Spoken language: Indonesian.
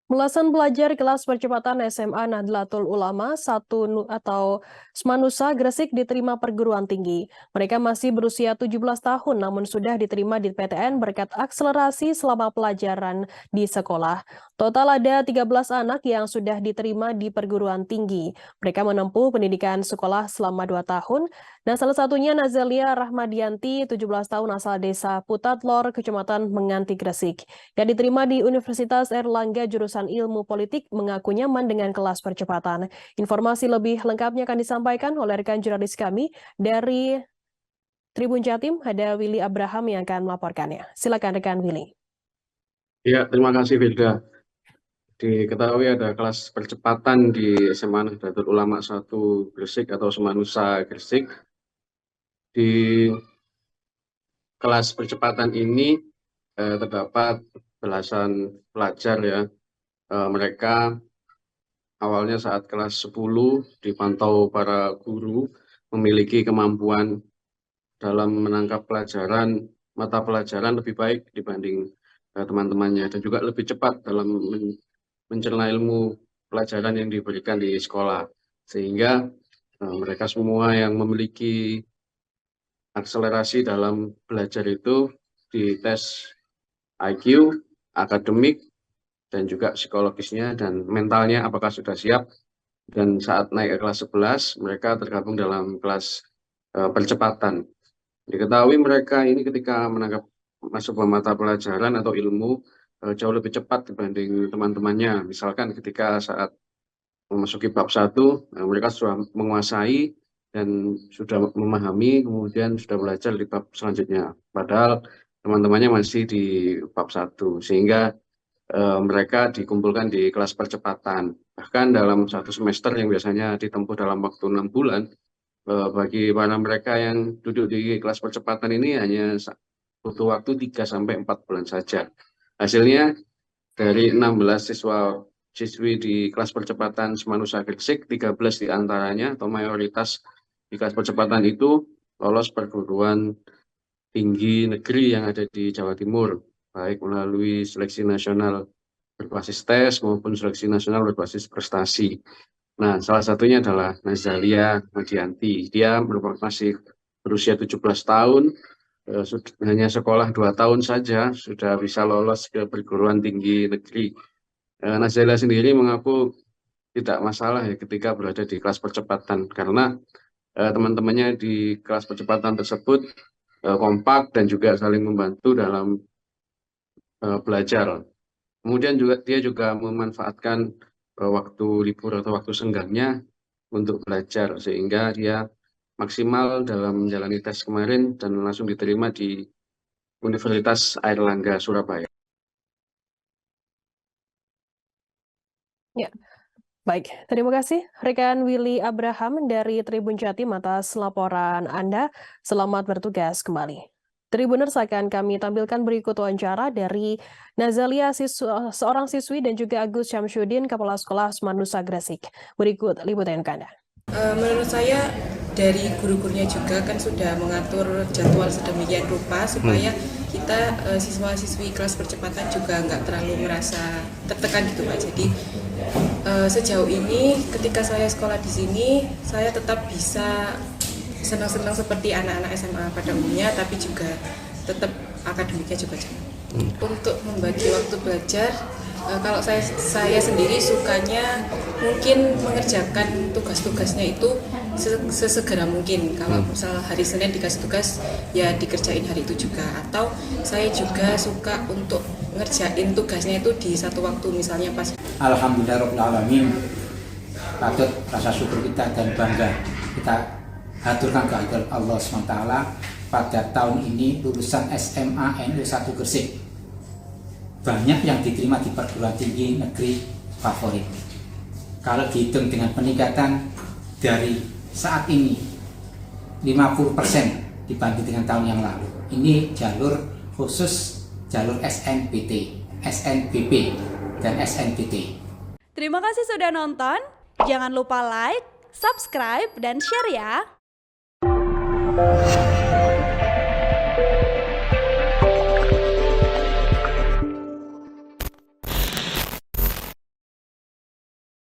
Belasan pelajar kelas percepatan SMA Nahdlatul Ulama atau Smanusa Gresik diterima perguruan tinggi. Mereka masih berusia 17 tahun namun sudah diterima di PTN berkat akselerasi selama pelajaran di sekolah. Total ada 13 anak yang sudah diterima di perguruan tinggi. Mereka menempuh pendidikan sekolah selama 2 tahun. Nah, salah satunya Nazalia Rahmadianti, 17 tahun asal desa Putatlor, Kecamatan Menganti Gresik. Yang diterima di Universitas Erlangga jurusan Ilmu Politik mengaku nyaman dengan kelas percepatan. Informasi lebih lengkapnya akan disampaikan oleh rekan jurnalis kami dari Tribun Jatim, ada Willy Abraham yang akan melaporkannya. Silakan rekan Willy. Ya, terima kasih Vilda. Diketahui ada kelas percepatan di SMA Nahdlatul Ulama 1 Gresik atau Semanusa Gresik. Di kelas percepatan ini terdapat belasan pelajar ya. Mereka awalnya saat kelas 10 dipantau para guru memiliki kemampuan dalam menangkap mata pelajaran lebih baik dibanding teman-temannya dan juga lebih cepat dalam mencerna ilmu pelajaran yang diberikan di sekolah. Sehingga mereka semua yang memiliki akselerasi dalam belajar itu dites IQ, akademik, dan juga psikologisnya dan mentalnya apakah sudah siap. Dan saat naik ke kelas 11, mereka tergabung dalam kelas percepatan. Diketahui mereka ini ketika menangkap masuk ke mata pelajaran atau ilmu jauh lebih cepat dibanding teman-temannya. Misalkan ketika saat memasuki bab 1, mereka sudah menguasai dan sudah memahami, kemudian sudah belajar di bab selanjutnya. Padahal teman-temannya masih di bab 1, sehingga mereka dikumpulkan di kelas percepatan. Bahkan dalam satu semester yang biasanya ditempuh dalam waktu 6 bulan, bagi para mereka yang duduk di kelas percepatan ini hanya butuh waktu 3-4 bulan saja. Hasilnya dari 16 siswi di kelas percepatan Semanusa Gresik, 13 diantaranya atau mayoritas di kelas percepatan itu lolos perguruan tinggi negeri yang ada di Jawa Timur, baik melalui seleksi nasional berbasis tes maupun seleksi nasional berbasis prestasi. Nah, salah satunya adalah Nazalia Madianti. Dia masih berusia 17 tahun, hanya sekolah 2 tahun saja, sudah bisa lolos ke perguruan tinggi negeri. Nazalia sendiri mengaku tidak masalah ya ketika berada di kelas percepatan, karena teman-temannya di kelas percepatan tersebut kompak dan juga saling membantu dalam belajar. Kemudian dia juga memanfaatkan waktu libur atau waktu senggangnya untuk belajar, sehingga dia maksimal dalam menjalani tes kemarin dan langsung diterima di Universitas Airlangga Surabaya. Ya, baik. Terima kasih rekan Willy Abraham dari Tribun Jatim atas laporan Anda. Selamat bertugas kembali. Tribuners akan kami tampilkan berikut wawancara dari Nazalia, seorang siswi, dan juga Agus Syamsuddin, Kepala Sekolah Smanusa Gresik. Berikut liputan Anda. Menurut saya dari guru-gurunya juga kan sudah mengatur jadwal sedemikian rupa supaya kita siswa-siswi kelas percepatan juga nggak terlalu merasa tertekan gitu Pak. Jadi sejauh ini ketika saya sekolah di sini saya tetap bisa senang-senang seperti anak-anak SMA pada umumnya, tapi juga tetap akademiknya juga jalan. Untuk membagi waktu belajar, kalau saya sendiri sukanya mungkin mengerjakan tugas-tugasnya itu sesegera mungkin. Kalau misal hari Senin dikasih tugas, ya dikerjain hari itu juga. Atau saya juga suka untuk ngerjain tugasnya itu di satu waktu, misalnya pas. Alhamdulillahirrahmanirrahim. Patut rasa syukur kita dan bangga kita haturkan kehadirat Allah SWT pada tahun ini lulusan SMA NU 1 Gresik banyak yang diterima di perguruan tinggi negeri favorit. Kalau dihitung dengan peningkatan dari saat ini 50% dibanding dengan tahun yang lalu. Ini jalur khusus jalur SNBT, SNBP, dan SNBT. Terima kasih sudah nonton. Jangan lupa like, subscribe, dan share ya.